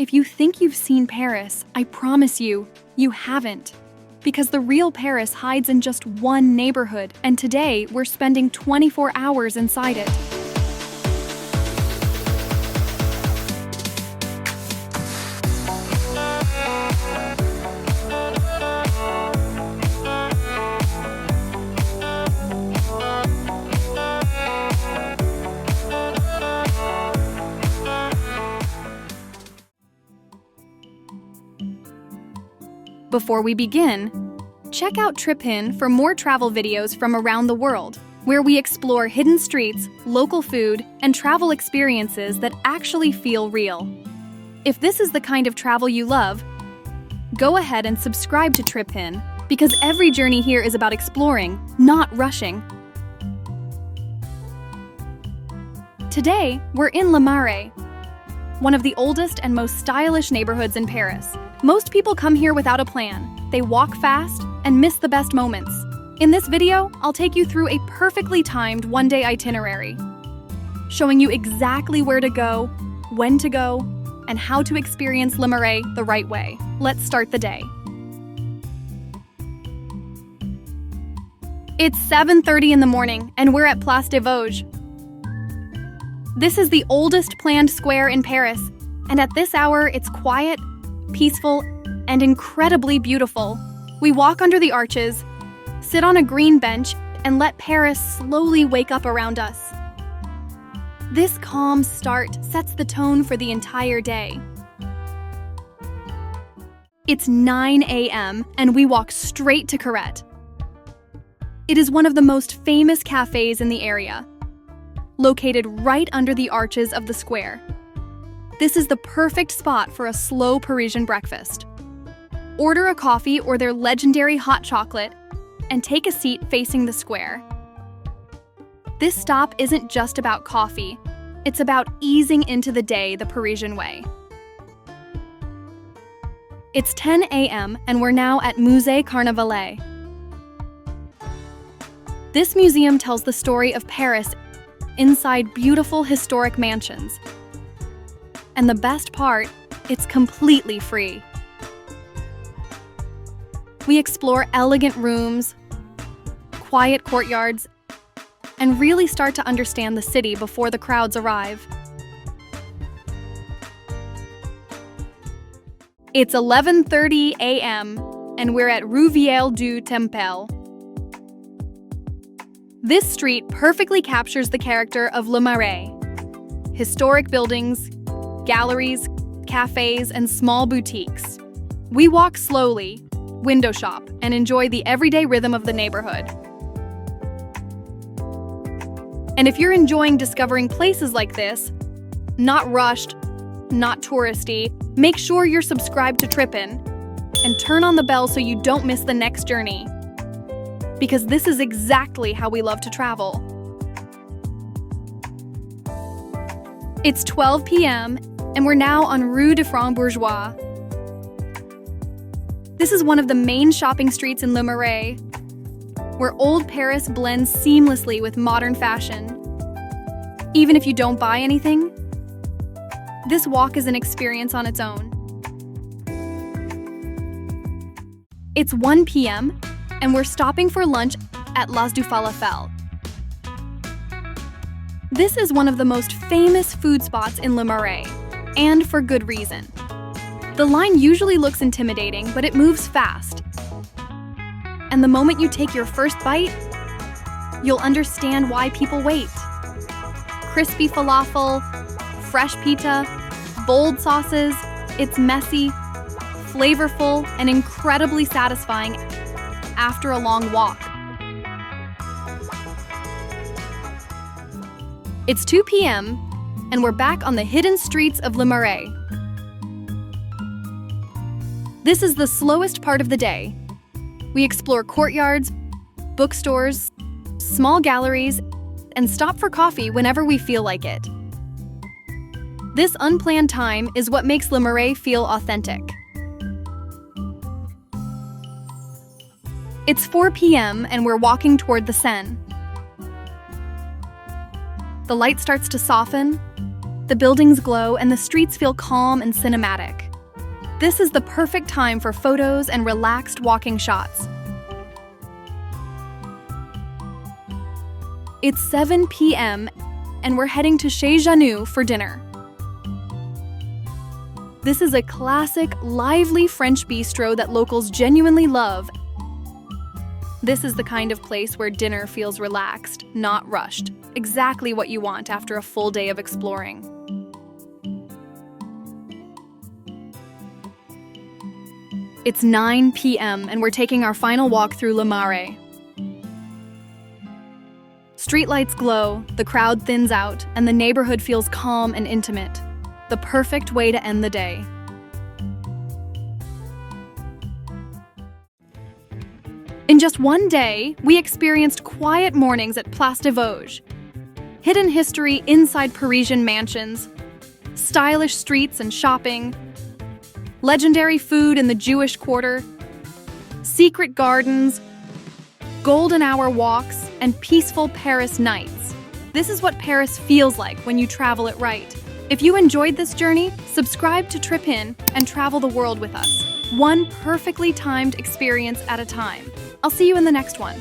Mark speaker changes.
Speaker 1: If you think you've seen Paris, I promise you, you haven't. Because the real Paris hides in just one neighborhood, and today we're spending 24 hours inside it. Before we begin, check out Tripinn for more travel videos from around the world, where we explore hidden streets, local food, and travel experiences that actually feel real. If this is the kind of travel you love, go ahead and subscribe to Tripinn, because every journey here is about exploring, not rushing. Today, we're in Le Marais, one of the oldest and most stylish neighborhoods in Paris. Most people come here without a plan. They walk fast and miss the best moments. In this video, I'll take you through a perfectly timed one-day itinerary, showing you exactly where to go, when to go, and how to experience Le Marais the right way. Let's start the day. It's 7:30 in the morning, and we're at Place des Vosges. This is the oldest planned square in Paris, and at this hour, it's quiet, peaceful, and incredibly beautiful. We walk under the arches, sit on a green bench, and let Paris slowly wake up around us. This calm start sets the tone for the entire day. It's 9 a.m., and we walk straight to Carette. It is one of the most famous cafes in the area, located right under the arches of the square. This is the perfect spot for a slow Parisian breakfast. Order a coffee or their legendary hot chocolate, and take a seat facing the square. This stop isn't just about coffee, it's about easing into the day the Parisian way. It's 10 a.m. and we're now at Musée Carnavalet. This museum tells the story of Paris inside beautiful historic mansions. And the best part, it's completely free. We explore elegant rooms, quiet courtyards, and really start to understand the city before the crowds arrive. It's 11:30 a.m. and we're at Rue Vieille du Temple. This street perfectly captures the character of Le Marais. Historic buildings, galleries, cafes, and small boutiques. We walk slowly, window shop, and enjoy the everyday rhythm of the neighborhood. And if you're enjoying discovering places like this, not rushed, not touristy, make sure you're subscribed to Tripinn and turn on the bell so you don't miss the next journey. Because this is exactly how we love to travel. It's 12 p.m. and we're now on Rue de Bourgeois. This is one of the main shopping streets in Le Marais, where old Paris blends seamlessly with modern fashion. Even if you don't buy anything, this walk is an experience on its own. It's 1 p.m. and we're stopping for lunch at L'As du Fallafel. This is one of the most famous food spots in Le Marais, and for good reason. The line usually looks intimidating, but it moves fast. And the moment you take your first bite, you'll understand why people wait. Crispy falafel, fresh pita, bold sauces, it's messy, flavorful, and incredibly satisfying after a long walk. It's 2 p.m., and we're back on the hidden streets of Le Marais. This is the slowest part of the day. We explore courtyards, bookstores, small galleries, and stop for coffee whenever we feel like it. This unplanned time is what makes Le Marais feel authentic. It's 4 p.m. and we're walking toward the Seine. The light starts to soften, The buildings glow and the streets feel calm and cinematic. This is the perfect time for photos and relaxed walking shots. It's 7 p.m. and we're heading to Chez Janou for dinner. This is a classic, lively French bistro that locals genuinely love. This is the kind of place where dinner feels relaxed, not rushed. Exactly what you want after a full day of exploring. It's 9 p.m. and we're taking our final walk through Le Marais. Streetlights glow, the crowd thins out, and the neighborhood feels calm and intimate. The perfect way to end the day. In just one day, we experienced quiet mornings at Place de Vosges, hidden history inside Parisian mansions, stylish streets and shopping, legendary food in the Jewish quarter, secret gardens, golden hour walks, and peaceful Paris nights. This is what Paris feels like when you travel it right. If you enjoyed this journey, subscribe to Tripinn and travel the world with us, one perfectly timed experience at a time. I'll see you in the next one.